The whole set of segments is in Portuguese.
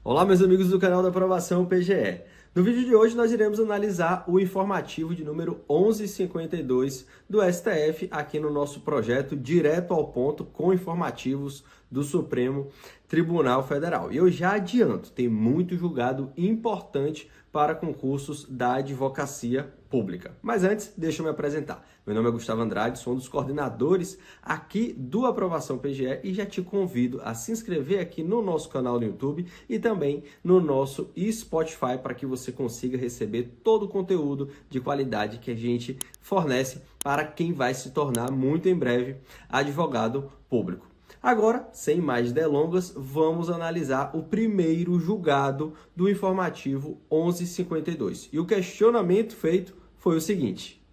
Olá, meus amigos do canal da Aprovação PGE. No vídeo de hoje nós iremos analisar o informativo de número 1152 do STF aqui no nosso projeto Direto ao Ponto com informativos do Supremo Tribunal Federal. E eu já adianto, tem muito julgado importante para concursos da advocacia pública. Mas antes, deixa eu me apresentar. Meu nome é Gustavo Andrade, sou um dos coordenadores aqui do Aprovação PGE e já te convido a se inscrever aqui no nosso canal no YouTube e também no nosso Spotify para que você consiga receber todo o conteúdo de qualidade que a gente fornece para quem vai se tornar muito em breve advogado público. Agora, sem mais delongas, vamos analisar o primeiro julgado do informativo 1152. E o questionamento feito foi o seguinte: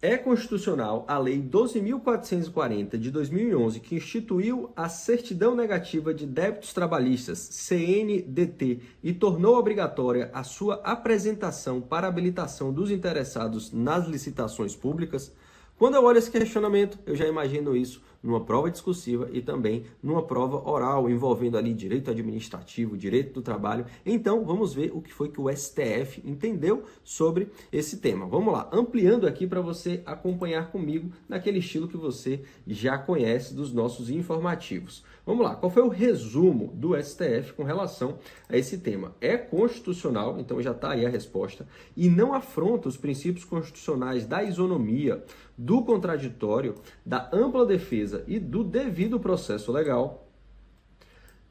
é constitucional a Lei 12.440 de 2011, que instituiu a Certidão Negativa de Débitos Trabalhistas, CNDT, e tornou obrigatória a sua apresentação para habilitação dos interessados nas licitações públicas? Quando eu olho esse questionamento, eu já imagino isso numa prova discursiva e também numa prova oral, envolvendo ali direito administrativo, direito do trabalho. Então, vamos ver o que foi que o STF entendeu sobre esse tema. Vamos lá, ampliando aqui para você acompanhar comigo naquele estilo que você já conhece dos nossos informativos. Vamos lá, qual foi o resumo do STF com relação a esse tema? É constitucional, então já está aí a resposta, e não afronta os princípios constitucionais da isonomia, do contraditório, da ampla defesa e do devido processo legal,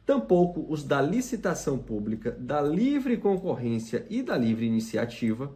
tampouco os da licitação pública, da livre concorrência e da livre iniciativa,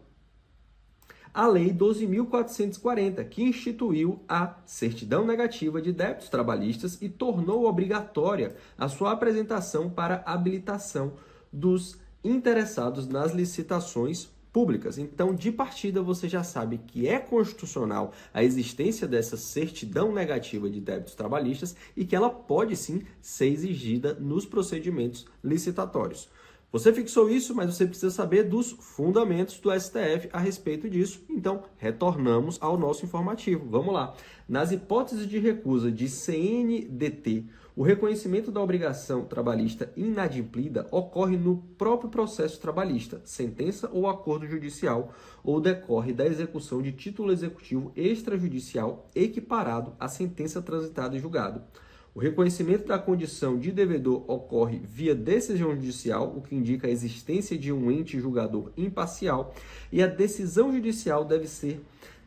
a Lei 12.440, que instituiu a Certidão Negativa de Débitos Trabalhistas e tornou obrigatória a sua apresentação para habilitação dos interessados nas licitações públicas. Então, de partida, você já sabe que é constitucional a existência dessa certidão negativa de débitos trabalhistas e que ela pode sim ser exigida nos procedimentos licitatórios. Você fixou isso, mas você precisa saber dos fundamentos do STF a respeito disso. Então, retornamos ao nosso informativo. Vamos lá. Nas hipóteses de recusa de CNDT, o reconhecimento da obrigação trabalhista inadimplida ocorre no próprio processo trabalhista, sentença ou acordo judicial, ou decorre da execução de título executivo extrajudicial equiparado à sentença transitada em julgado. O reconhecimento da condição de devedor ocorre via decisão judicial, o que indica a existência de um ente julgador imparcial, e a decisão judicial deve ser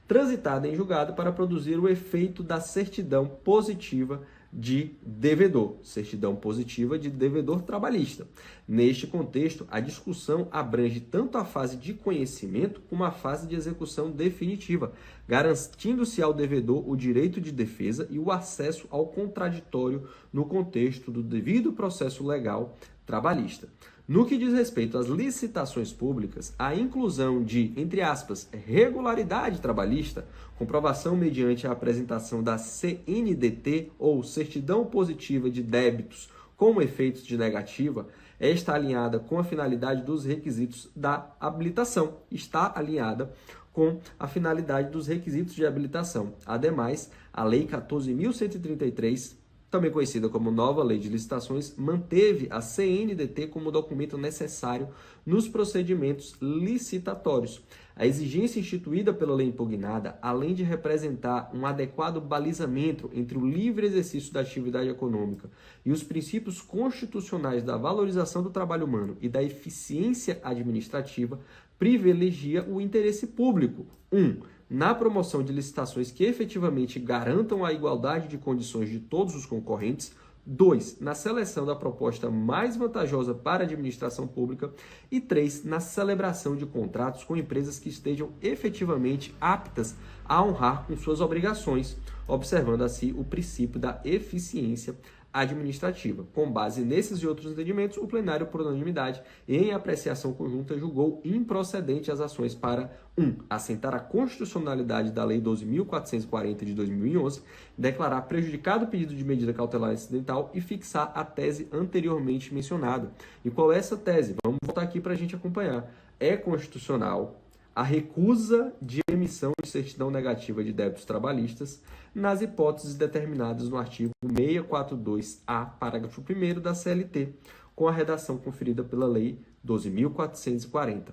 transitada em julgado para produzir o efeito da certidão positiva de devedor, certidão positiva de devedor trabalhista. Neste contexto, a discussão abrange tanto a fase de conhecimento como a fase de execução definitiva, garantindo-se ao devedor o direito de defesa e o acesso ao contraditório no contexto do devido processo legal trabalhista. No que diz respeito às licitações públicas, a inclusão de, entre aspas, regularidade trabalhista, comprovação mediante a apresentação da CNDT ou certidão positiva de débitos com efeitos de negativa, está alinhada com a finalidade dos requisitos da habilitação. Está alinhada com a finalidade dos requisitos de habilitação. Ademais, a Lei 14.133, também conhecida como Nova Lei de Licitações, manteve a CNDT como documento necessário nos procedimentos licitatórios. A exigência instituída pela lei impugnada, além de representar um adequado balizamento entre o livre exercício da atividade econômica e os princípios constitucionais da valorização do trabalho humano e da eficiência administrativa, privilegia o interesse público. 1. Na promoção de licitações que efetivamente garantam a igualdade de condições de todos os concorrentes. 2. Na seleção da proposta mais vantajosa para a administração pública. E 3. Na celebração de contratos com empresas que estejam efetivamente aptas a honrar com suas obrigações, observando assim o princípio da eficiência administrativa. Com base nesses e outros entendimentos, o plenário, por unanimidade, em apreciação conjunta, julgou improcedente as ações para 1. Assentar a constitucionalidade da Lei 12.440 de 2011, declarar prejudicado o pedido de medida cautelar incidental e fixar a tese anteriormente mencionada. E qual é essa tese? Vamos voltar aqui para a gente acompanhar. É constitucional a recusa de emitir emissão de certidão negativa de débitos trabalhistas nas hipóteses determinadas no artigo 642-A, parágrafo 1º da CLT, com a redação conferida pela Lei 12.440.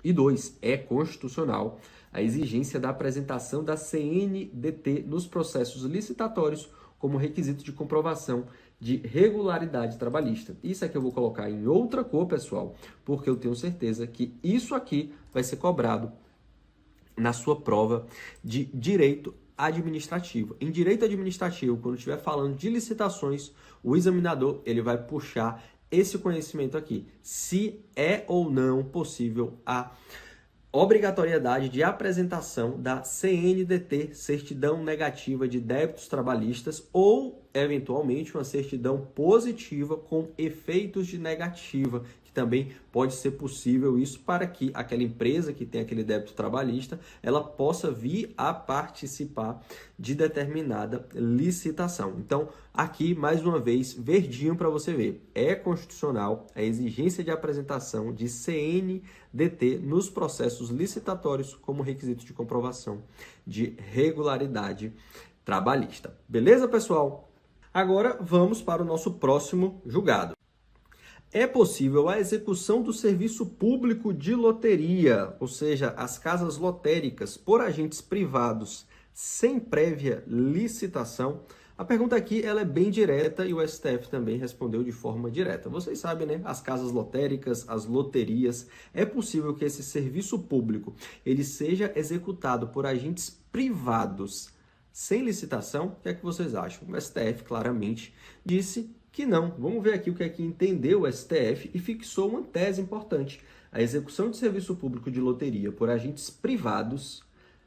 E 2. É constitucional a exigência da apresentação da CNDT nos processos licitatórios como requisito de comprovação de regularidade trabalhista. Isso aqui eu vou colocar em outra cor, pessoal, porque eu tenho certeza que isso aqui vai ser cobrado na sua prova de direito administrativo. Em direito administrativo, quando estiver falando de licitações, o examinador ele vai puxar esse conhecimento aqui, se é ou não possível a obrigatoriedade de apresentação da CNDT, certidão negativa de débitos trabalhistas, ou, eventualmente, uma certidão positiva com efeitos de negativa, que também pode ser possível isso para que aquela empresa que tem aquele débito trabalhista, ela possa vir a participar de determinada licitação. Então, aqui, mais uma vez, verdinho para você ver. É constitucional a exigência de apresentação de CNDT nos processos licitatórios como requisito de comprovação de regularidade trabalhista. Beleza, pessoal? Agora, vamos para o nosso próximo julgado. É possível a execução do serviço público de loteria, ou seja, as casas lotéricas, por agentes privados sem prévia licitação? A pergunta aqui ela é bem direta e o STF também respondeu de forma direta. Vocês sabem, né? As casas lotéricas, as loterias, é possível que esse serviço público ele seja executado por agentes privados sem licitação? O que é que vocês acham? O STF claramente disse que não. Vamos ver aqui o que é que entendeu o STF e fixou uma tese importante. A execução de serviço público de loteria por agentes privados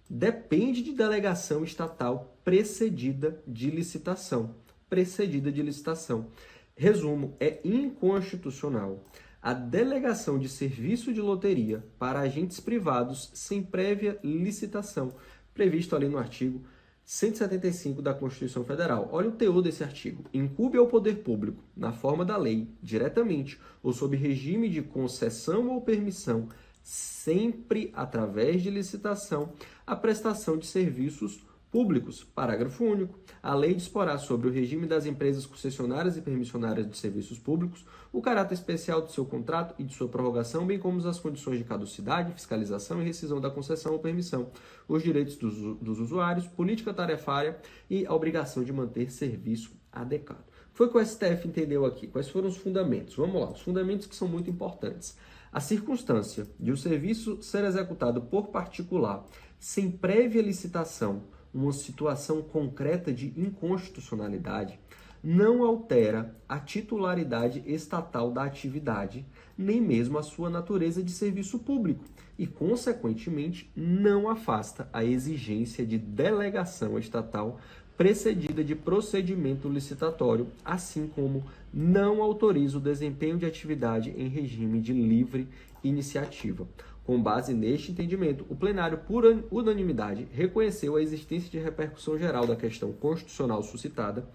depende de delegação estatal precedida de licitação. Precedida de licitação. Resumo, é inconstitucional a delegação de serviço de loteria para agentes privados sem prévia licitação, previsto ali no artigo 175 da Constituição Federal. Olha o teor desse artigo. Incumbe ao poder público, na forma da lei, diretamente ou sob regime de concessão ou permissão, sempre através de licitação, a prestação de serviços públicos. Parágrafo único. A lei disporá sobre o regime das empresas concessionárias e permissionárias de serviços públicos, o caráter especial do seu contrato e de sua prorrogação, bem como as condições de caducidade, fiscalização e rescisão da concessão ou permissão, os direitos dos usuários, política tarefária e a obrigação de manter serviço adequado. Foi o que o STF entendeu aqui. Quais foram os fundamentos? Vamos lá, os fundamentos que são muito importantes. A circunstância de o serviço ser executado por particular sem prévia licitação, uma situação concreta de inconstitucionalidade, não altera a titularidade estatal da atividade, nem mesmo a sua natureza de serviço público e, consequentemente, não afasta a exigência de delegação estatal precedida de procedimento licitatório, assim como não autoriza o desempenho de atividade em regime de livre iniciativa. Com base neste entendimento, o plenário, por unanimidade, reconheceu a existência de repercussão geral da questão constitucional suscitada,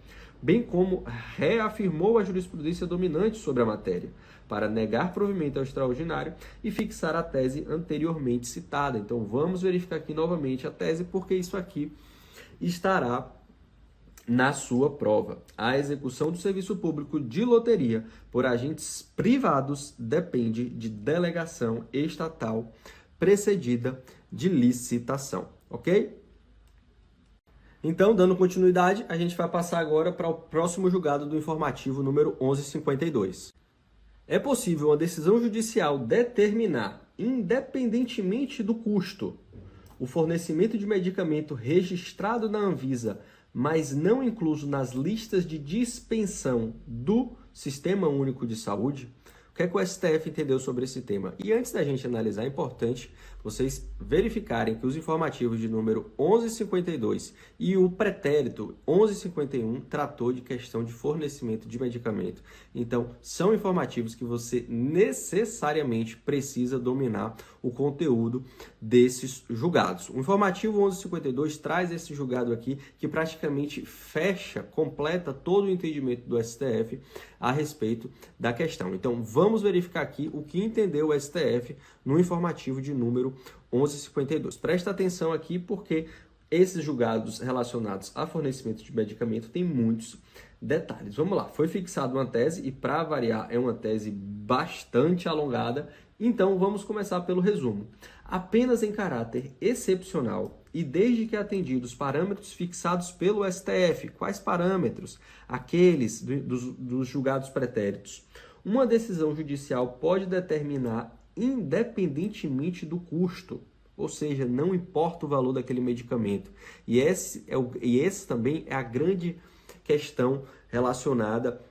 bem como reafirmou a jurisprudência dominante sobre a matéria, para negar provimento ao extraordinário e fixar a tese anteriormente citada. Então, vamos verificar aqui novamente a tese, porque isso aqui estará na sua prova. A execução do serviço público de loteria por agentes privados depende de delegação estatal precedida de licitação, ok? Então, dando continuidade, a gente vai passar agora para o próximo julgado do informativo número 1152. É possível uma decisão judicial determinar, independentemente do custo, o fornecimento de medicamento registrado na Anvisa, mas não incluso nas listas de dispensão do Sistema Único de Saúde? O que é que o STF entendeu sobre esse tema? E antes da gente analisar, é importante vocês verificarem que os informativos de número 1152 e o pretérito 1151 tratou de questão de fornecimento de medicamento. Então, são informativos que você necessariamente precisa dominar o conteúdo desses julgados. O informativo 1152 traz esse julgado aqui que praticamente fecha, completa todo o entendimento do STF a respeito da questão. Então, vamos verificar aqui o que entendeu o STF no informativo de número número 1152. Presta atenção aqui porque esses julgados relacionados a fornecimento de medicamento têm muitos detalhes. Vamos lá, foi fixada uma tese e, para variar, é uma tese bastante alongada, então vamos começar pelo resumo. Apenas em caráter excepcional e desde que atendidos parâmetros fixados pelo STF, quais parâmetros? Aqueles dos julgados pretéritos. Uma decisão judicial pode determinar independentemente do custo, ou seja, não importa o valor daquele medicamento. E esse também é a grande questão relacionada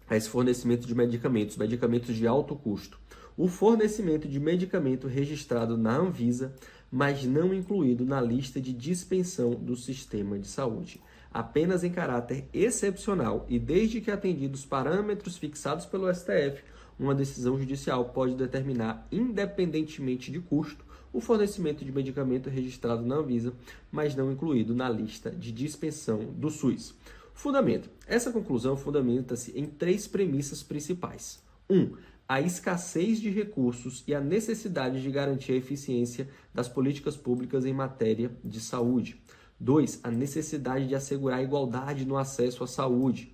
a esse fornecimento de medicamentos de alto custo. O fornecimento de medicamento registrado na Anvisa, mas não incluído na lista de dispensão do sistema de saúde. Apenas em caráter excepcional e desde que atendidos parâmetros fixados pelo STF, uma decisão judicial pode determinar, independentemente de custo, o fornecimento de medicamento registrado na Anvisa, mas não incluído na lista de dispensão do SUS. Fundamento. Essa conclusão fundamenta-se em 3 premissas principais. 1. A escassez de recursos e a necessidade de garantir a eficiência das políticas públicas em matéria de saúde. 2. A necessidade de assegurar a igualdade no acesso à saúde.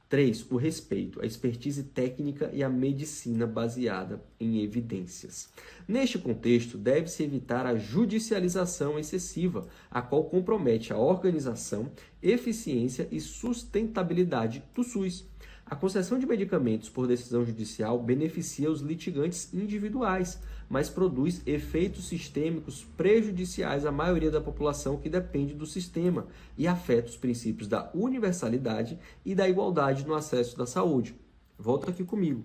3. O respeito, a expertise técnica e a medicina baseada em evidências. Neste contexto, deve-se evitar a judicialização excessiva, a qual compromete a organização, eficiência e sustentabilidade do SUS. A concessão de medicamentos por decisão judicial beneficia os litigantes individuais, mas produz efeitos sistêmicos prejudiciais à maioria da população que depende do sistema e afeta os princípios da universalidade e da igualdade no acesso à saúde. Volta aqui comigo.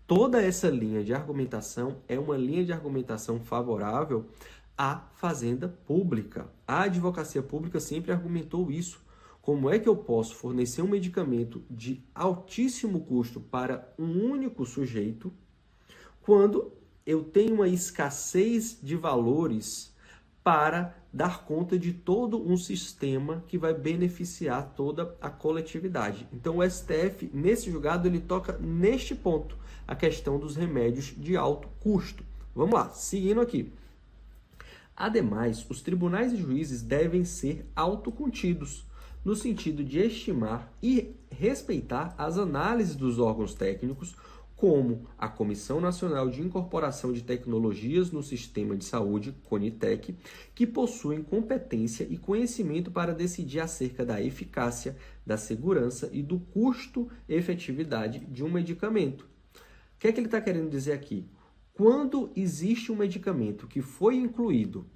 Toda essa linha de argumentação é uma linha de argumentação favorável à fazenda pública. A advocacia pública sempre argumentou isso. Como é que eu posso fornecer um medicamento de altíssimo custo para um único sujeito quando eu tenho uma escassez de valores para dar conta de todo um sistema que vai beneficiar toda a coletividade? Então o STF, nesse julgado, ele toca neste ponto, a questão dos remédios de alto custo. Vamos lá, seguindo aqui. Ademais, os tribunais e juízes devem ser autocontidos, no sentido de estimar e respeitar as análises dos órgãos técnicos, como a Comissão Nacional de Incorporação de Tecnologias no Sistema de Saúde, CONITEC, que possuem competência e conhecimento para decidir acerca da eficácia, da segurança e do custo-efetividade de um medicamento. O que é que ele está querendo dizer aqui? Quando existe um medicamento que foi incluído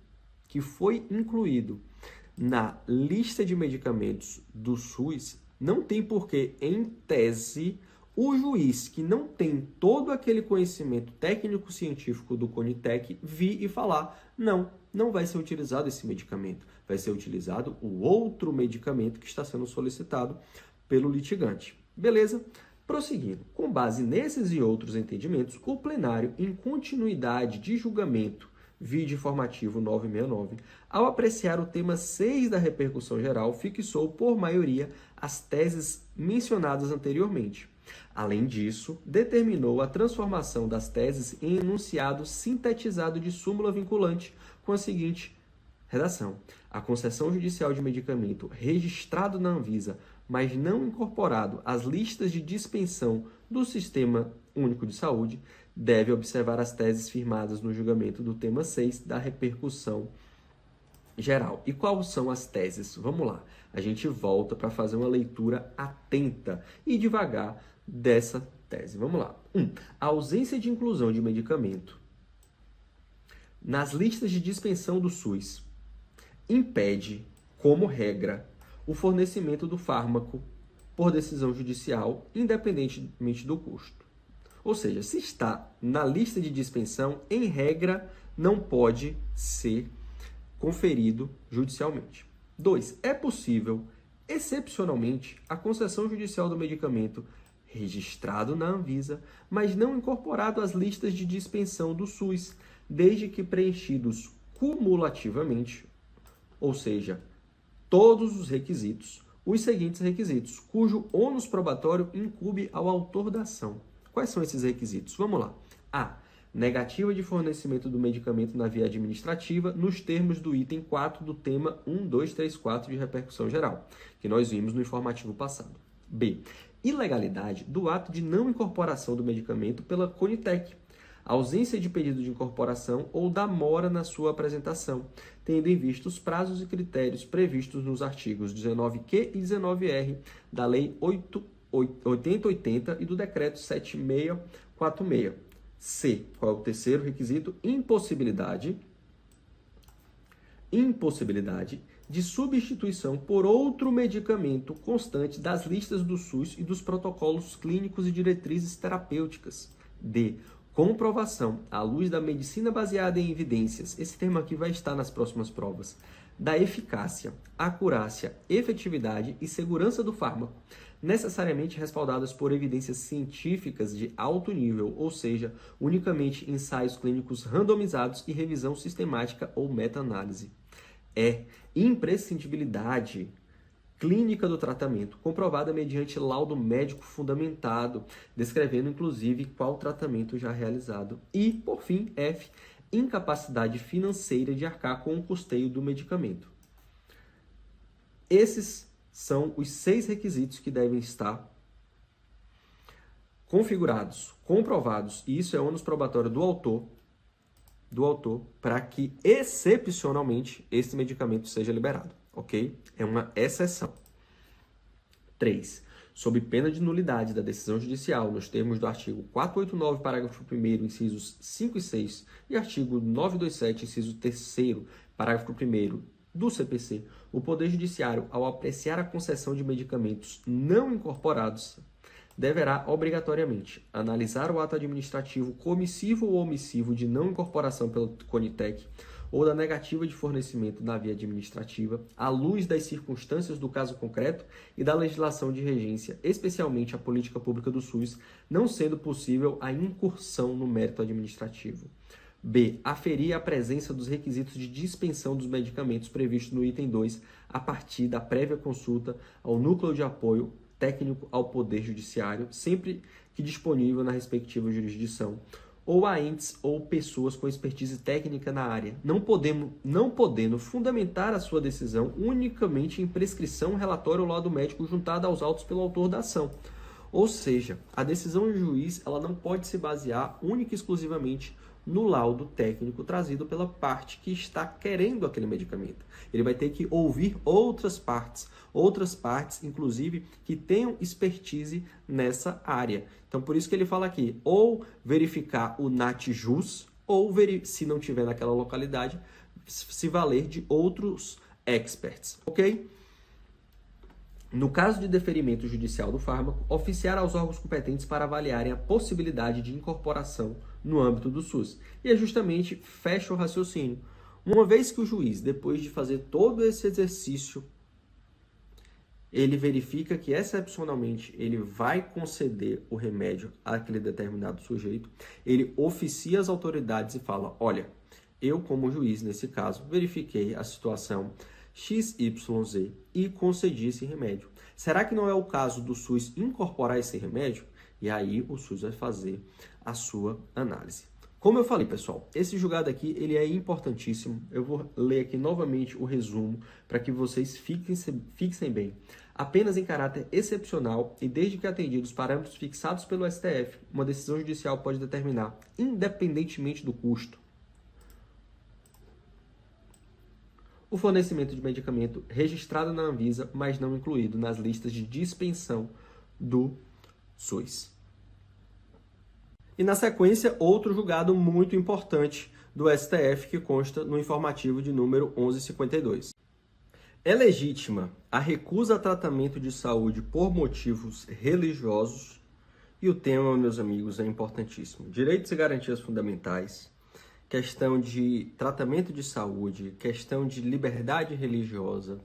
na lista de medicamentos do SUS, não tem porquê, em tese, o juiz que não tem todo aquele conhecimento técnico-científico do CONITEC vir e falar, não vai ser utilizado esse medicamento, vai ser utilizado o outro medicamento que está sendo solicitado pelo litigante. Beleza? Prosseguindo, com base nesses e outros entendimentos, o plenário, em continuidade de julgamento, vide informativo 969, ao apreciar o tema 6 da repercussão geral, fixou por maioria as teses mencionadas anteriormente. Além disso, determinou a transformação das teses em enunciado sintetizado de súmula vinculante com a seguinte redação: a concessão judicial de medicamento registrado na Anvisa, mas não incorporado às listas de dispensão do Sistema Único de Saúde, deve observar as teses firmadas no julgamento do tema 6 da repercussão geral. E quais são as teses? Vamos lá. A gente volta para fazer uma leitura atenta e devagar dessa tese. Vamos lá. 1. A ausência de inclusão de medicamento nas listas de dispensão do SUS impede, como regra, o fornecimento do fármaco por decisão judicial, independentemente do custo. Ou seja, se está na lista de dispensão, em regra, não pode ser conferido judicialmente. 2. É possível, excepcionalmente, a concessão judicial do medicamento registrado na Anvisa, mas não incorporado às listas de dispensão do SUS, desde que preenchidos cumulativamente, ou seja, todos os requisitos, os seguintes requisitos, cujo ônus probatório incumbe ao autor da ação. Quais são esses requisitos? Vamos lá. A. negativa de fornecimento do medicamento na via administrativa, nos termos do item 4 do tema 1234 de repercussão geral, que nós vimos no informativo passado. B. Ilegalidade do ato de não incorporação do medicamento pela Conitec, ausência de pedido de incorporação ou da mora na sua apresentação, tendo em vista os prazos e critérios previstos nos artigos 19Q e 19R da Lei 8080 e do Decreto 7646. C. Qual é o terceiro requisito? Impossibilidade de substituição por outro medicamento constante das listas do SUS e dos protocolos clínicos e diretrizes terapêuticas. D. Comprovação, à luz da medicina baseada em evidências, esse termo aqui vai estar nas próximas provas, da eficácia, acurácia, efetividade e segurança do fármaco, necessariamente respaldadas por evidências científicas de alto nível, ou seja, unicamente ensaios clínicos randomizados e revisão sistemática ou meta-análise. É imprescindibilidade clínica do tratamento, comprovada mediante laudo médico fundamentado, descrevendo inclusive qual tratamento já realizado. E, por fim, F, incapacidade financeira de arcar com o custeio do medicamento. Esses são os 6 requisitos que devem estar configurados, comprovados, e isso é ônus probatório do autor, para que, excepcionalmente, esse medicamento seja liberado, ok? É uma exceção. 3. Sob pena de nulidade da decisão judicial, nos termos do artigo 489, parágrafo 1º, incisos 5 e 6, e artigo 927, inciso 3º, parágrafo 1º, do CPC, o Poder Judiciário, ao apreciar a concessão de medicamentos não incorporados, deverá obrigatoriamente analisar o ato administrativo comissivo ou omissivo de não incorporação pelo Conitec ou da negativa de fornecimento na via administrativa, à luz das circunstâncias do caso concreto e da legislação de regência, especialmente a política pública do SUS, não sendo possível a incursão no mérito administrativo. B. Aferir a presença dos requisitos de dispensão dos medicamentos previstos no item 2 a partir da prévia consulta ao núcleo de apoio técnico ao Poder Judiciário, sempre que disponível na respectiva jurisdição, ou a entes ou pessoas com expertise técnica na área, não podendo fundamentar a sua decisão unicamente em prescrição, relatório ou laudo médico juntado aos autos pelo autor da ação. Ou seja, a decisão do juiz ela não pode se basear única e exclusivamente no laudo técnico trazido pela parte que está querendo aquele medicamento. Ele vai ter que ouvir outras partes, inclusive, que tenham expertise nessa área. Então, por isso que ele fala aqui, ou verificar o NATJUS, ou, se não tiver naquela localidade, se valer de outros experts, ok? No caso de deferimento judicial do fármaco, oficiar aos órgãos competentes para avaliarem a possibilidade de incorporação no âmbito do SUS. E é justamente, fecha o raciocínio. Uma vez que o juiz, depois de fazer todo esse exercício, ele verifica que, excepcionalmente, ele vai conceder o remédio àquele determinado sujeito, ele oficia as autoridades e fala, olha, eu como juiz, nesse caso, verifiquei a situação XYZ e concedi esse remédio. Será que não é o caso do SUS incorporar esse remédio? E aí o SUS vai fazer a sua análise. Como eu falei, pessoal, esse julgado aqui ele é importantíssimo. Eu vou ler aqui novamente o resumo para que vocês fixem bem. Apenas em caráter excepcional e desde que atendidos os parâmetros fixados pelo STF, uma decisão judicial pode determinar, independentemente do custo, o fornecimento de medicamento registrado na Anvisa, mas não incluído nas listas de dispensão do SUS. E na sequência, outro julgado muito importante do STF que consta no informativo de número 1152. É legítima a recusa a tratamento de saúde por motivos religiosos? E o tema, meus amigos, é importantíssimo. Direitos e garantias fundamentais, questão de tratamento de saúde, questão de liberdade religiosa,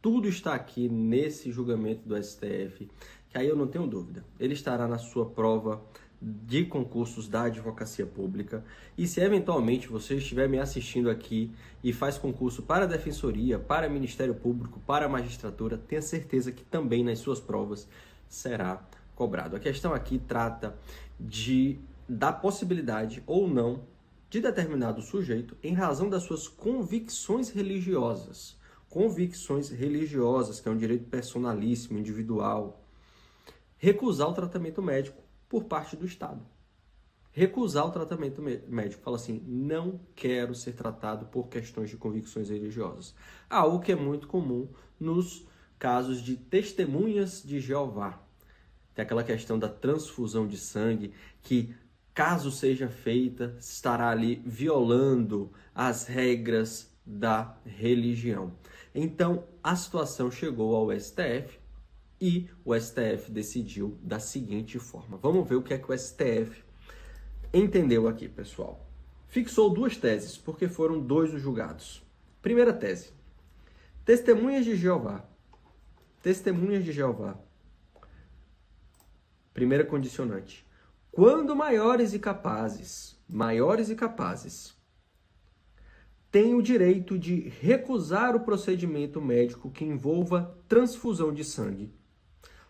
tudo está aqui nesse julgamento do STF, que aí eu não tenho dúvida. Ele estará na sua prova de concursos da advocacia pública. E se eventualmente você estiver me assistindo aqui e faz concurso para a defensoria, para o Ministério Público, para a magistratura, tenha certeza que também nas suas provas será cobrado. A questão aqui trata de da possibilidade ou não de determinado sujeito, em razão das suas convicções religiosas. Convicções religiosas, que é um direito personalíssimo, individual. Recusar o tratamento médico por parte do Estado. Recusar o tratamento médico. Fala assim, não quero ser tratado por questões de convicções religiosas. Algo que é muito comum nos casos de testemunhas de Jeová. Tem aquela questão da transfusão de sangue, que caso seja feita, estará ali violando as regras da religião. Então, a situação chegou ao STF e o STF decidiu da seguinte forma. Vamos ver o que é que o STF entendeu aqui, pessoal. Fixou duas teses, porque foram dois os julgados. Primeira tese. Testemunhas de Jeová. Testemunhas de Jeová. Primeira condicionante. Quando maiores e capazes, têm o direito de recusar o procedimento médico que envolva transfusão de sangue,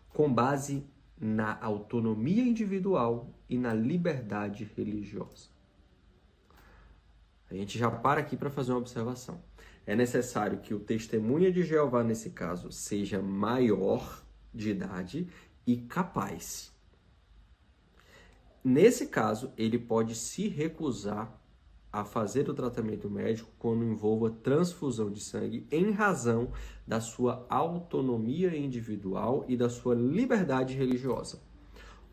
com base na autonomia individual e na liberdade religiosa. A gente já para aqui para fazer uma observação. É necessário que o testemunha de Jeová, nesse caso, seja maior de idade e capaz. Nesse caso, ele pode se recusar a fazer o tratamento médico quando envolva transfusão de sangue em razão da sua autonomia individual e da sua liberdade religiosa.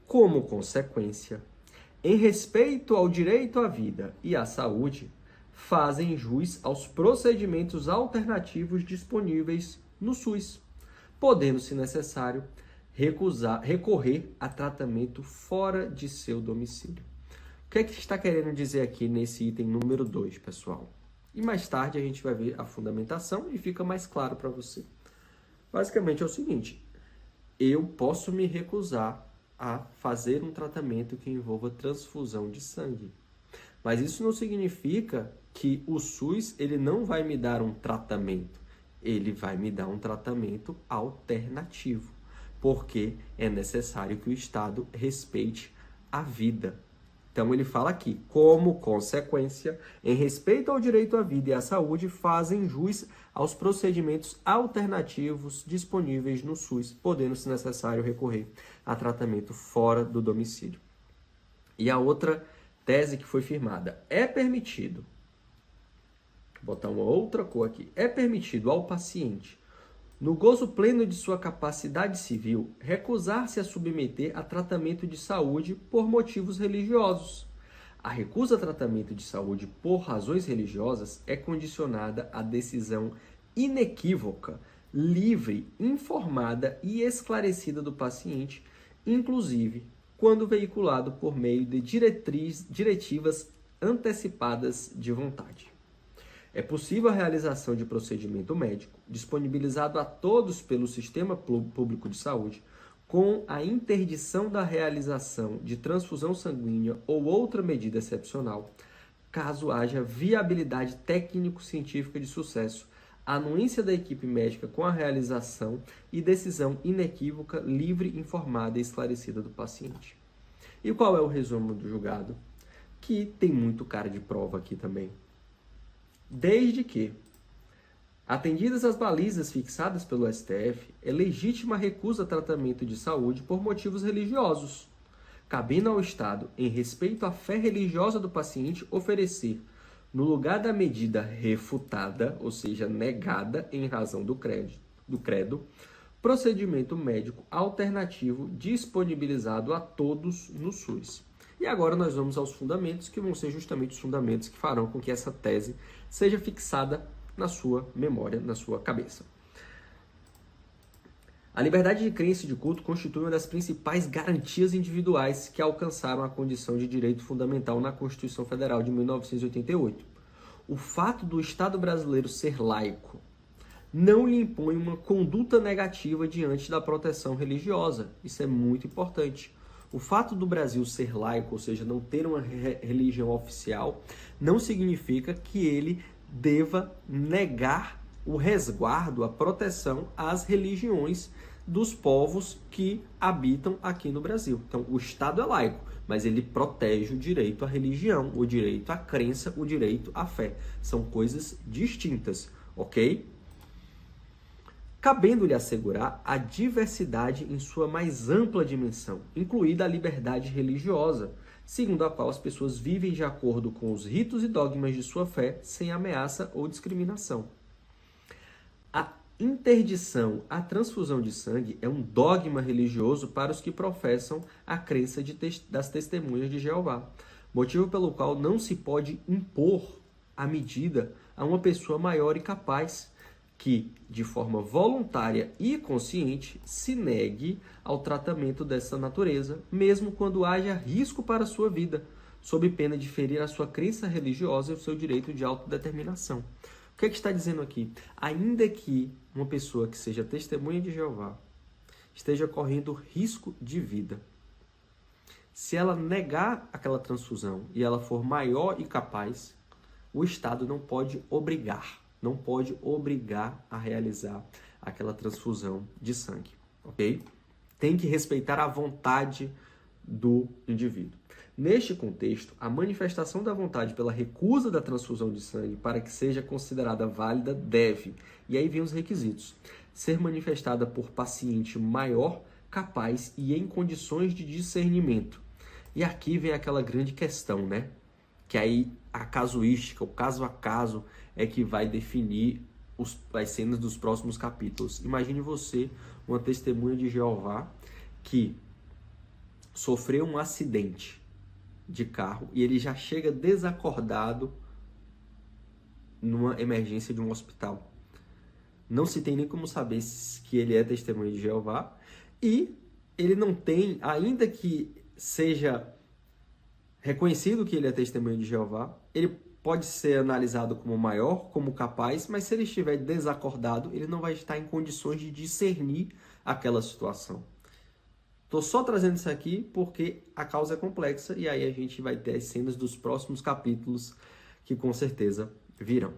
Como consequência, em respeito ao direito à vida e à saúde, fazem jus aos procedimentos alternativos disponíveis no SUS, podendo, se necessário, recorrer a tratamento fora de seu domicílio. O que é que está querendo dizer aqui nesse item número 2, pessoal? E mais tarde a gente vai ver a fundamentação e fica mais claro para você. Basicamente é o seguinte, eu posso me recusar a fazer um tratamento que envolva transfusão de sangue. Mas isso não significa que o SUS ele não vai me dar um tratamento. Ele vai me dar um tratamento alternativo. Porque é necessário que o Estado respeite a vida. Então ele fala aqui, como consequência, em respeito ao direito à vida e à saúde, fazem jus aos procedimentos alternativos disponíveis no SUS, podendo, se necessário, recorrer a tratamento fora do domicílio. E a outra tese que foi firmada, é permitido, vou botar uma outra cor aqui, é permitido ao paciente, no gozo pleno de sua capacidade civil, recusar-se a submeter a tratamento de saúde por motivos religiosos. A recusa a tratamento de saúde por razões religiosas é condicionada à decisão inequívoca, livre, informada e esclarecida do paciente, inclusive quando veiculado por meio de diretivas antecipadas de vontade. É possível a realização de procedimento médico, disponibilizado a todos pelo Sistema Público de Saúde, com a interdição da realização de transfusão sanguínea ou outra medida excepcional, caso haja viabilidade técnico-científica de sucesso, anuência da equipe médica com a realização e decisão inequívoca, livre, informada e esclarecida do paciente. E qual é o resumo do julgado? Que tem muito cara de prova aqui também. Desde que, atendidas as balizas fixadas pelo STF, é legítima a recusa a tratamento de saúde por motivos religiosos, cabendo ao Estado, em respeito à fé religiosa do paciente, oferecer, no lugar da medida refutada, ou seja, negada em razão do credo, procedimento médico alternativo disponibilizado a todos no SUS. E agora nós vamos aos fundamentos, que vão ser justamente os fundamentos que farão com que essa tese seja fixada na sua memória, na sua cabeça. A liberdade de crença e de culto constitui uma das principais garantias individuais que alcançaram a condição de direito fundamental na Constituição Federal de 1988. O fato do Estado brasileiro ser laico não lhe impõe uma conduta negativa diante da proteção religiosa. Isso é muito importante. O fato do Brasil ser laico, ou seja, não ter uma religião oficial, não significa que ele deva negar o resguardo, a proteção às religiões dos povos que habitam aqui no Brasil. Então, o Estado é laico, mas ele protege o direito à religião, o direito à crença, o direito à fé. São coisas distintas, ok? Cabendo-lhe assegurar a diversidade em sua mais ampla dimensão, incluída a liberdade religiosa, segundo a qual as pessoas vivem de acordo com os ritos e dogmas de sua fé, sem ameaça ou discriminação. A interdição à transfusão de sangue é um dogma religioso para os que professam a crença das testemunhas de Jeová, motivo pelo qual não se pode impor a medida a uma pessoa maior e capaz que, de forma voluntária e consciente, se negue ao tratamento dessa natureza, mesmo quando haja risco para a sua vida, sob pena de ferir a sua crença religiosa e o seu direito de autodeterminação. O que é que está dizendo aqui? Ainda que uma pessoa que seja testemunha de Jeová esteja correndo risco de vida, se ela negar aquela transfusão e ela for maior e capaz, o Estado não pode obrigar a realizar aquela transfusão de sangue, ok? Tem que respeitar a vontade do indivíduo. Neste contexto, a manifestação da vontade pela recusa da transfusão de sangue para que seja considerada válida deve, e aí vem os requisitos, ser manifestada por paciente maior, capaz e em condições de discernimento. E aqui vem aquela grande questão, né? Que aí a casuística, o caso a caso, é que vai definir as cenas dos próximos capítulos. Imagine você, uma testemunha de Jeová, que sofreu um acidente de carro e ele já chega desacordado numa emergência de um hospital. Não se tem nem como saber que ele é testemunha de Jeová e ele não tem, ainda que seja reconhecido que ele é testemunha de Jeová, ele pode ser analisado como maior, como capaz, mas se ele estiver desacordado, ele não vai estar em condições de discernir aquela situação. Estou só trazendo isso aqui porque a causa é complexa e aí a gente vai ter as cenas dos próximos capítulos que com certeza virão.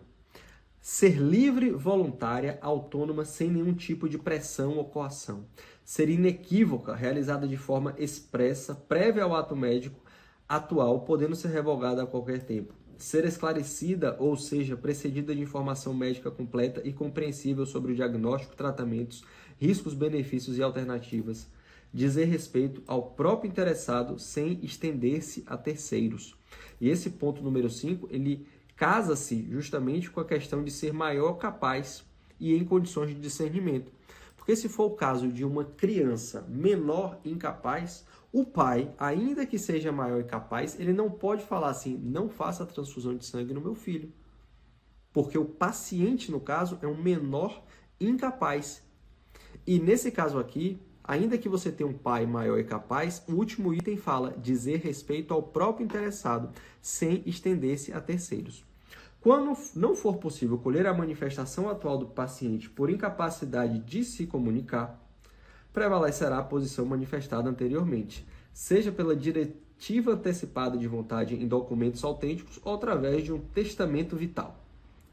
Ser livre, voluntária, autônoma, sem nenhum tipo de pressão ou coação. Ser inequívoca, realizada de forma expressa, prévia ao ato médico atual, podendo ser revogada a qualquer tempo. Ser esclarecida, ou seja, precedida de informação médica completa e compreensível sobre o diagnóstico, tratamentos, riscos, benefícios e alternativas. Dizer respeito ao próprio interessado sem estender-se a terceiros. E esse ponto número 5, ele casa-se justamente com a questão de ser maior capaz e em condições de discernimento. Porque se for o caso de uma criança menor incapaz, o pai, ainda que seja maior e capaz, ele não pode falar assim, não faça a transfusão de sangue no meu filho. Porque o paciente, no caso, é um menor incapaz. E nesse caso aqui, ainda que você tenha um pai maior e capaz, o último item fala dizer respeito ao próprio interessado, sem estender-se a terceiros. Quando não for possível colher a manifestação atual do paciente por incapacidade de se comunicar, prevalecerá a posição manifestada anteriormente, seja pela diretiva antecipada de vontade em documentos autênticos ou através de um testamento vital,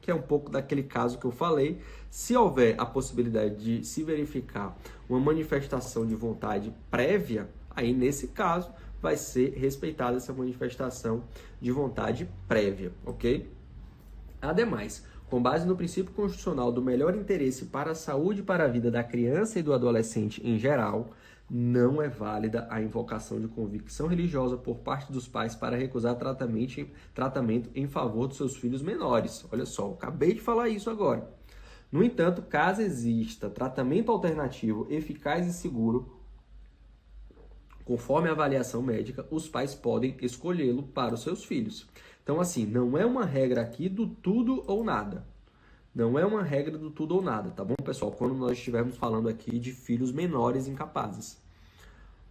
que é um pouco daquele caso que eu falei. Se houver a possibilidade de se verificar uma manifestação de vontade prévia, aí nesse caso vai ser respeitada essa manifestação de vontade prévia, ok? Ademais, com base no princípio constitucional do melhor interesse para a saúde e para a vida da criança e do adolescente em geral, não é válida a invocação de convicção religiosa por parte dos pais para recusar tratamento em favor dos seus filhos menores. Olha só, eu acabei de falar isso agora. No entanto, caso exista tratamento alternativo eficaz e seguro, conforme a avaliação médica, os pais podem escolhê-lo para os seus filhos. Então, assim, não é uma regra aqui do tudo ou nada. Não é uma regra do tudo ou nada, tá bom, pessoal? Quando nós estivermos falando aqui de filhos menores incapazes.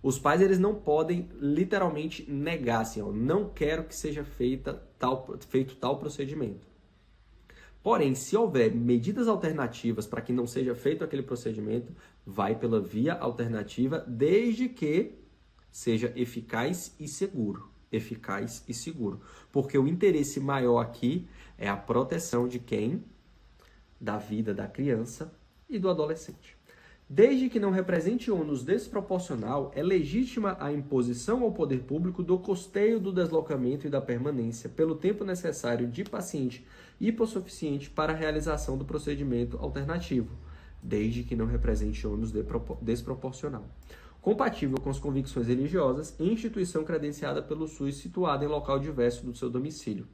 Os pais, eles não podem literalmente negar, assim, ó, não quero que seja feito tal procedimento. Porém, se houver medidas alternativas para que não seja feito aquele procedimento, vai pela via alternativa, desde que seja eficaz e seguro. Eficaz e seguro. Porque o interesse maior aqui é a proteção de quem? Da vida da criança e do adolescente. Desde que não represente ônus desproporcional, é legítima a imposição ao poder público do custeio do deslocamento e da permanência pelo tempo necessário de paciente hipossuficiente para a realização do procedimento alternativo, desde que não represente ônus desproporcional, compatível com as convicções religiosas em instituição credenciada pelo SUS situada em local diverso do seu domicílio.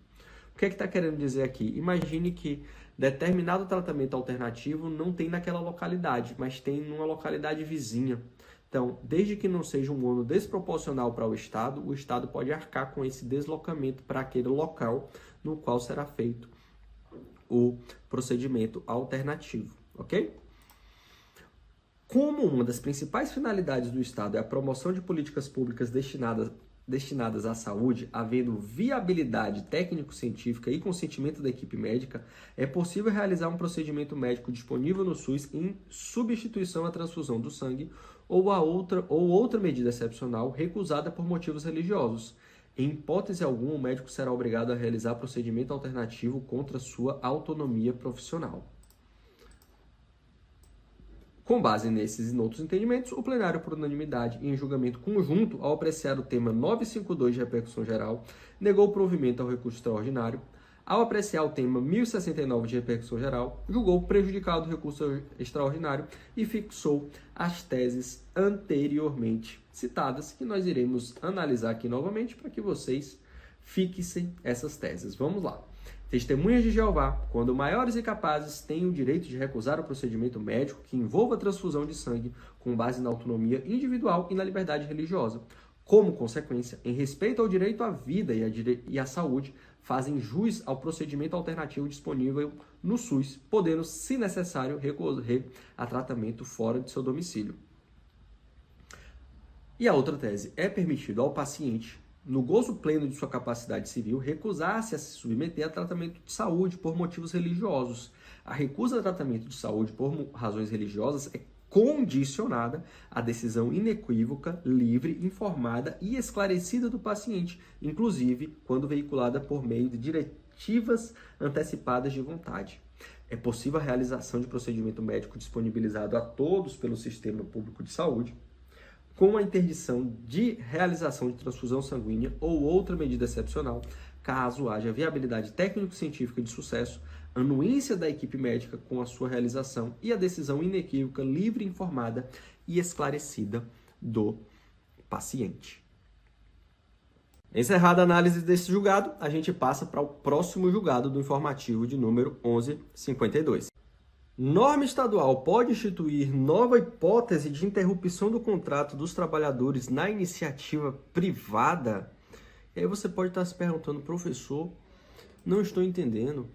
O que é que está querendo dizer aqui? Imagine que determinado tratamento alternativo não tem naquela localidade, mas tem numa localidade vizinha. Então, desde que não seja um ônus desproporcional para o Estado pode arcar com esse deslocamento para aquele local no qual será feito o procedimento alternativo, ok? Como uma das principais finalidades do Estado é a promoção de políticas públicas destinadas à saúde, havendo viabilidade técnico-científica e consentimento da equipe médica, é possível realizar um procedimento médico disponível no SUS em substituição à transfusão do sangue ou outra medida excepcional recusada por motivos religiosos. Em hipótese alguma, o médico será obrigado a realizar procedimento alternativo contra sua autonomia profissional. Com base nesses e outros entendimentos, o plenário, por unanimidade e em julgamento conjunto, ao apreciar o tema 952 de repercussão geral, negou o provimento ao recurso extraordinário. Ao apreciar o tema 1069 de repercussão geral, julgou prejudicado o recurso extraordinário e fixou as teses anteriormente citadas, que nós iremos analisar aqui novamente para que vocês fixem essas teses. Vamos lá. Testemunhas de Jeová, quando maiores e capazes, têm o direito de recusar o procedimento médico que envolva transfusão de sangue com base na autonomia individual e na liberdade religiosa. Como consequência, em respeito ao direito à vida e à saúde, fazem jus ao procedimento alternativo disponível no SUS, podendo, se necessário, recorrer a tratamento fora de seu domicílio. E a outra tese: é permitido ao paciente, no gozo pleno de sua capacidade civil, recusar-se a se submeter a tratamento de saúde por motivos religiosos. A recusa a tratamento de saúde por razões religiosas é condicionada à decisão inequívoca, livre, informada e esclarecida do paciente, inclusive quando veiculada por meio de diretivas antecipadas de vontade. É possível a realização de procedimento médico disponibilizado a todos pelo sistema público de saúde, com a interdição de realização de transfusão sanguínea ou outra medida excepcional, caso haja viabilidade técnico-científica de sucesso, anuência da equipe médica com a sua realização e a decisão inequívoca, livre, informada e esclarecida do paciente. Encerrada a análise desse julgado, a gente passa para o próximo julgado do informativo de número 1152. Norma estadual pode instituir nova hipótese de interrupção do contrato dos trabalhadores na iniciativa privada? E aí você pode estar se perguntando, professor, não estou entendendo.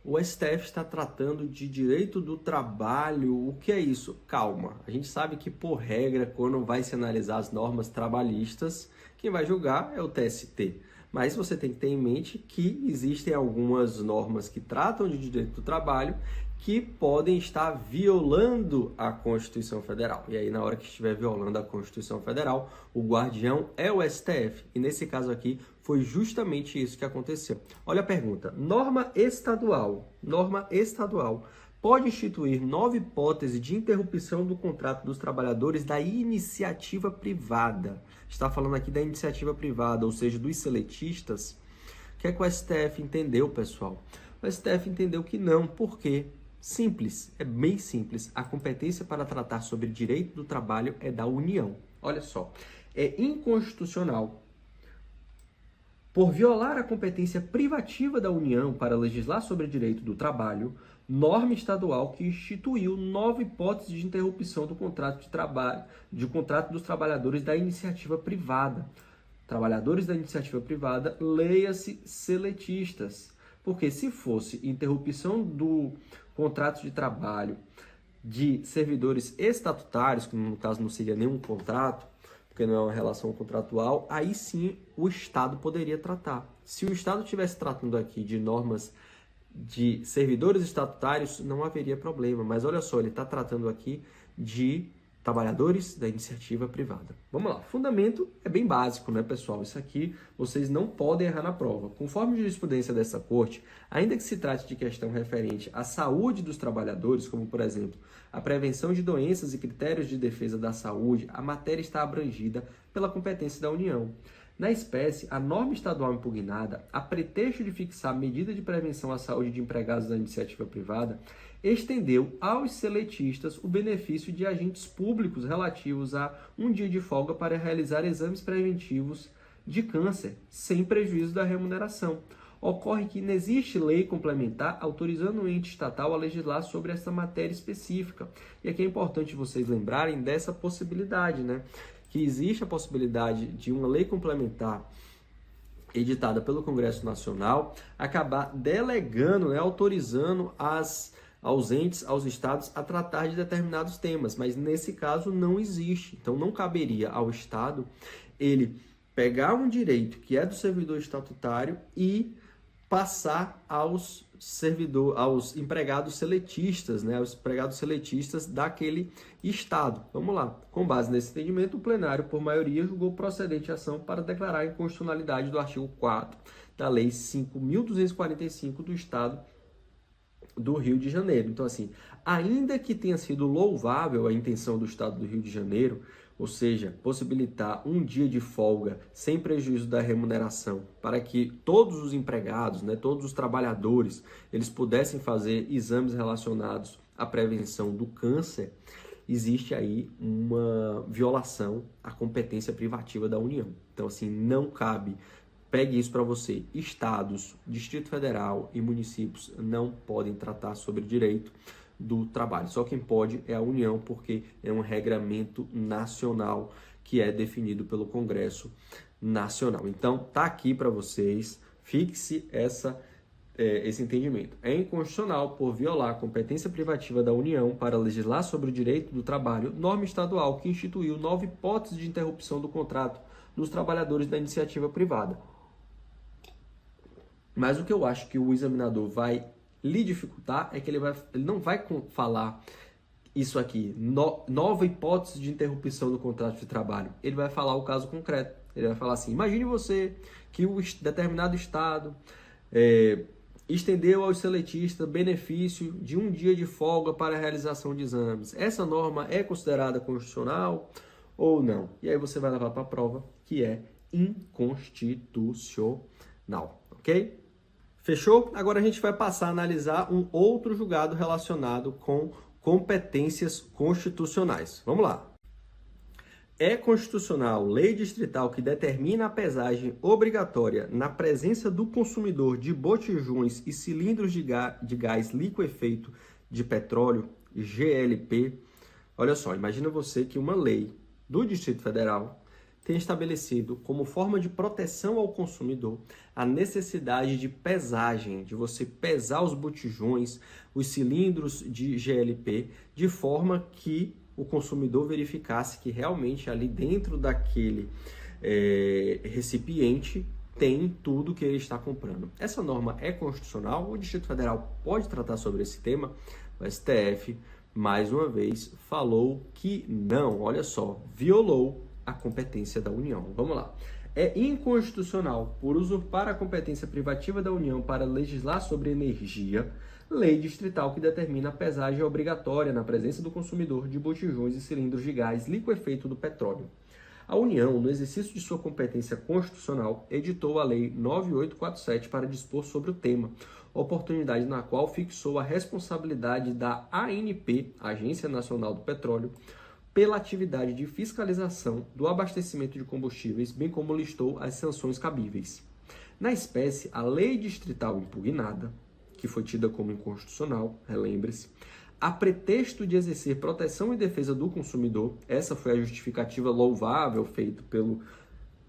O STF está tratando de direito do trabalho, o que é isso? Calma, a gente sabe que, por regra, quando vai se analisar as normas trabalhistas, quem vai julgar é o TST. Mas você tem que ter em mente que existem algumas normas que tratam de direito do trabalho que podem estar violando a Constituição Federal. E aí, na hora que estiver violando a Constituição Federal, o guardião é o STF. E nesse caso aqui, foi justamente isso que aconteceu. Olha a pergunta. Norma estadual pode instituir nova hipótese de interrupção do contrato dos trabalhadores da iniciativa privada. Está falando aqui da iniciativa privada, ou seja, dos seletistas. O que é que o STF entendeu, pessoal? O STF entendeu que não. Por quê? Simples, é bem simples. A competência para tratar sobre direito do trabalho é da União. Olha só, é inconstitucional, por violar a competência privativa da União para legislar sobre direito do trabalho, norma estadual que instituiu nova hipótese de interrupção do contrato de trabalho, dos trabalhadores da iniciativa privada. Trabalhadores da iniciativa privada, leia-se seletistas. Porque se fosse interrupção do contrato de trabalho de servidores estatutários, que no caso não seria nenhum contrato, porque não é uma relação contratual, aí sim o Estado poderia tratar. Se o Estado estivesse tratando aqui de normas de servidores estatutários, não haveria problema. Mas olha só, ele está tratando aqui de trabalhadores da iniciativa privada. Vamos lá, fundamento é bem básico, né, pessoal? Isso aqui vocês não podem errar na prova. Conforme a jurisprudência dessa corte, ainda que se trate de questão referente à saúde dos trabalhadores, como por exemplo, a prevenção de doenças e critérios de defesa da saúde, a matéria está abrangida pela competência da União. Na espécie, a norma estadual impugnada, a pretexto de fixar medida de prevenção à saúde de empregados da iniciativa privada, estendeu aos seletistas o benefício de agentes públicos relativos a um dia de folga para realizar exames preventivos de câncer, sem prejuízo da remuneração. Ocorre que não existe lei complementar autorizando o ente estatal a legislar sobre essa matéria específica. E aqui é importante vocês lembrarem dessa possibilidade, né? Que existe a possibilidade de uma lei complementar editada pelo Congresso Nacional acabar delegando, né, autorizando aos entes, aos estados a tratar de determinados temas, mas nesse caso não existe. Então não caberia ao estado ele pegar um direito que é do servidor estatutário e passar aos empregados seletistas, né, aos empregados seletistas daquele estado. Vamos lá. Com base nesse entendimento, o plenário, por maioria, julgou procedente a ação para declarar a inconstitucionalidade do artigo 4 da Lei 5.245 do Estado do Rio de Janeiro. Então, assim, ainda que tenha sido louvável a intenção do Estado do Rio de Janeiro, ou seja, possibilitar um dia de folga sem prejuízo da remuneração para que todos os empregados, né, todos os trabalhadores, eles pudessem fazer exames relacionados à prevenção do câncer, existe aí uma violação à competência privativa da União. Então, assim, não cabe. Pegue isso para você. Estados, Distrito Federal e municípios não podem tratar sobre direito do trabalho. Só quem pode é a União, porque é um regramento nacional que é definido pelo Congresso Nacional. Então, tá aqui para vocês. Fixe esse entendimento. É inconstitucional por violar a competência privativa da União para legislar sobre o direito do trabalho, norma estadual que instituiu 9 hipóteses de interrupção do contrato dos trabalhadores da iniciativa privada. Mas o que eu acho que o examinador vai lhe dificultar é que ele não vai falar isso aqui, nova hipótese de interrupção do contrato de trabalho. Ele vai falar o caso concreto. Ele vai falar assim, imagine você que o determinado estado estendeu aos seletistas benefício de um dia de folga para a realização de exames. Essa norma é considerada constitucional ou não? E aí você vai levar para a prova que é inconstitucional, ok? Fechou? Agora a gente vai passar a analisar um outro julgado relacionado com competências constitucionais. Vamos lá. É constitucional lei distrital que determina a pesagem obrigatória na presença do consumidor de botijões e cilindros de gás liquefeito de petróleo, GLP. Olha só, imagina você que uma lei do Distrito Federal tem estabelecido como forma de proteção ao consumidor a necessidade de pesagem, de você pesar os botijões, os cilindros de GLP, de forma que o consumidor verificasse que realmente ali dentro daquele recipiente tem tudo que ele está comprando. Essa norma é constitucional, o Distrito Federal pode tratar sobre esse tema, o STF, mais uma vez, falou que não, olha só, violou a competência da União. Vamos lá. É inconstitucional, por usurpar a competência privativa da União para legislar sobre energia, lei distrital que determina a pesagem obrigatória na presença do consumidor de botijões e cilindros de gás liquefeito do petróleo. A União, no exercício de sua competência constitucional, editou a Lei 9847 para dispor sobre o tema, oportunidade na qual fixou a responsabilidade da ANP, Agência Nacional do Petróleo, pela atividade de fiscalização do abastecimento de combustíveis, bem como listou as sanções cabíveis. Na espécie, a lei distrital impugnada, que foi tida como inconstitucional, relembre-se, a pretexto de exercer proteção e defesa do consumidor, essa foi a justificativa louvável feita pelo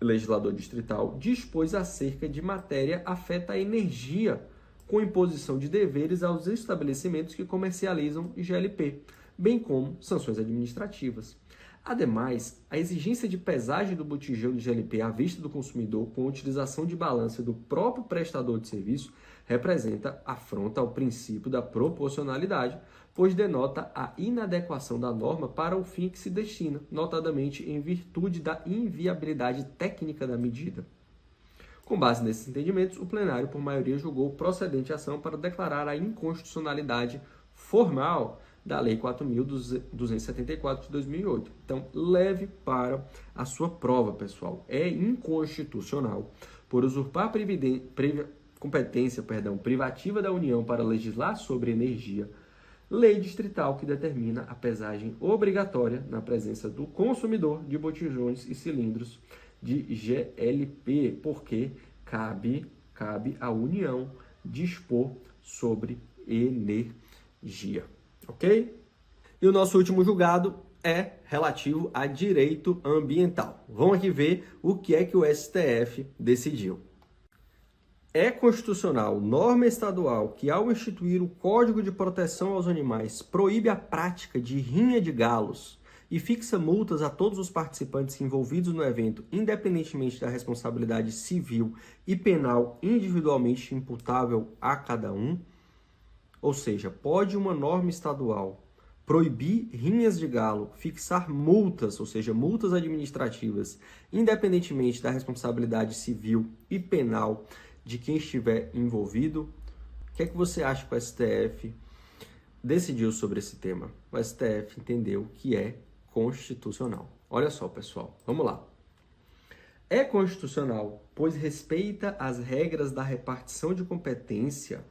legislador distrital, dispôs acerca de matéria afeta a energia, com imposição de deveres aos estabelecimentos que comercializam GLP, bem como sanções administrativas. Ademais, a exigência de pesagem do botijão de GLP à vista do consumidor com utilização de balança do próprio prestador de serviço representa afronta ao princípio da proporcionalidade, pois denota a inadequação da norma para o fim que se destina, notadamente em virtude da inviabilidade técnica da medida. Com base nesses entendimentos, o plenário, por maioria, julgou procedente a ação para declarar a inconstitucionalidade formal da Lei 4.274 de 2008. Então, leve para a sua prova, pessoal. É inconstitucional por usurpar competência privativa da União para legislar sobre energia, lei distrital que determina a pesagem obrigatória na presença do consumidor de botijões e cilindros de GLP, porque cabe à União dispor sobre energia, ok? E o nosso último julgado é relativo a direito ambiental. Vamos aqui ver o que é que o STF decidiu. É constitucional norma estadual que, ao instituir o Código de Proteção aos Animais, proíbe a prática de rinha de galos e fixa multas a todos os participantes envolvidos no evento, independentemente da responsabilidade civil e penal individualmente imputável a cada um? Ou seja, pode uma norma estadual proibir rinhas de galo, fixar multas, ou seja, multas administrativas, independentemente da responsabilidade civil e penal de quem estiver envolvido? O que é que você acha que o STF decidiu sobre esse tema? O STF entendeu que é constitucional. Olha só, pessoal, vamos lá. É constitucional, pois respeita as regras da repartição de competência,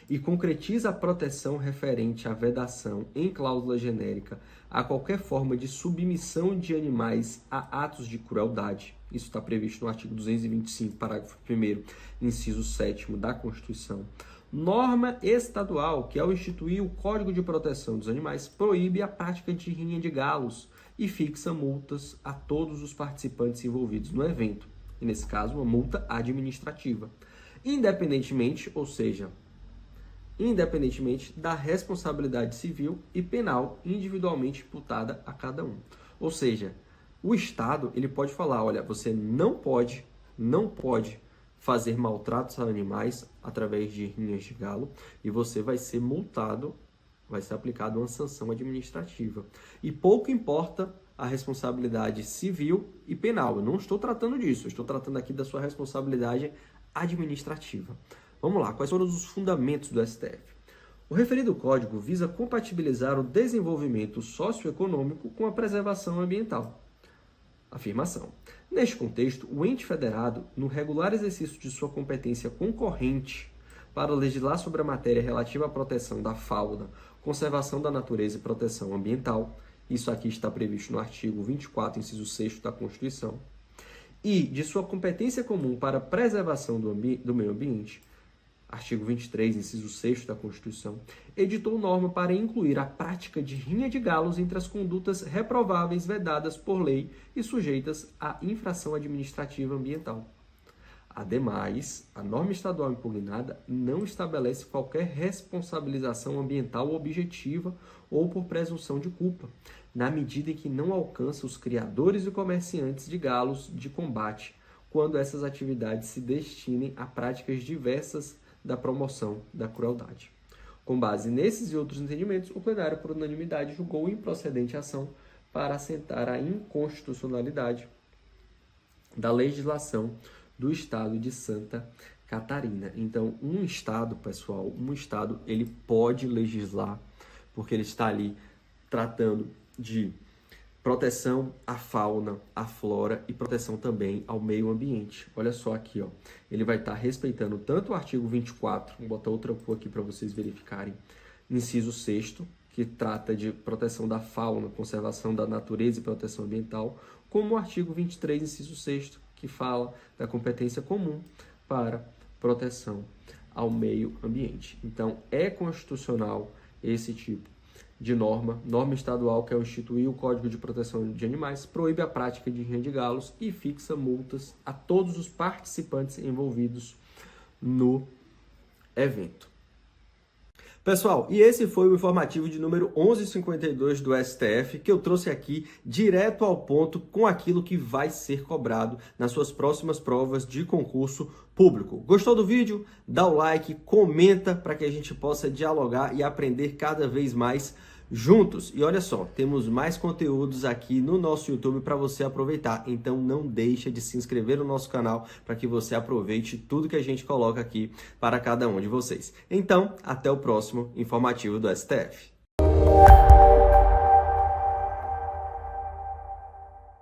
e concretiza a proteção referente à vedação em cláusula genérica a qualquer forma de submissão de animais a atos de crueldade. Isso está previsto no artigo 225, parágrafo 1º, inciso 7º da Constituição. Norma estadual que, ao instituir o Código de Proteção dos Animais, proíbe a prática de rinha de galos e fixa multas a todos os participantes envolvidos no evento. E, nesse caso, uma multa administrativa. Independentemente da responsabilidade civil e penal individualmente imputada a cada um. Ou seja, o Estado ele pode falar, olha, você não pode fazer maltratos a animais através de rinhas de galo e você vai ser multado, vai ser aplicada uma sanção administrativa. E pouco importa a responsabilidade civil e penal. Eu não estou tratando disso, eu estou tratando aqui da sua responsabilidade administrativa. Vamos lá, quais foram os fundamentos do STF? O referido código visa compatibilizar o desenvolvimento socioeconômico com a preservação ambiental. Afirmação. Neste contexto, o ente federado, no regular exercício de sua competência concorrente para legislar sobre a matéria relativa à proteção da fauna, conservação da natureza e proteção ambiental, isso aqui está previsto no artigo 24, inciso 6º da Constituição, e de sua competência comum para a preservação do meio ambiente, artigo 23, inciso 6º da Constituição, editou norma para incluir a prática de rinha de galos entre as condutas reprováveis vedadas por lei e sujeitas à infração administrativa ambiental. Ademais, a norma estadual impugnada não estabelece qualquer responsabilização ambiental objetiva ou por presunção de culpa, na medida em que não alcança os criadores e comerciantes de galos de combate, quando essas atividades se destinem a práticas diversas da promoção da crueldade. Com base nesses e outros entendimentos, o plenário, por unanimidade, julgou improcedente a ação para assentar a inconstitucionalidade da legislação do Estado de Santa Catarina. Então, um Estado, pessoal, ele pode legislar, porque ele está ali tratando de proteção à fauna, à flora e proteção também ao meio ambiente. Olha só aqui, ó. Ele vai estar respeitando tanto o artigo 24, vou botar outra cor aqui para vocês verificarem, inciso 6º, que trata de proteção da fauna, conservação da natureza e proteção ambiental, como o artigo 23, inciso 6º, que fala da competência comum para proteção ao meio ambiente. Então, é constitucional esse tipo de norma estadual que, ao instituir o Código de Proteção de Animais, proíbe a prática de rinha de galos e fixa multas a todos os participantes envolvidos no evento. Pessoal, e esse foi o informativo de número 1152 do STF, que eu trouxe aqui direto ao ponto com aquilo que vai ser cobrado nas suas próximas provas de concurso público. Gostou do vídeo? Dá o like, comenta para que a gente possa dialogar e aprender cada vez mais juntos. E olha só, temos mais conteúdos aqui no nosso YouTube para você aproveitar. Então não deixa de se inscrever no nosso canal para que você aproveite tudo que a gente coloca aqui para cada um de vocês. Então, até o próximo informativo do STF.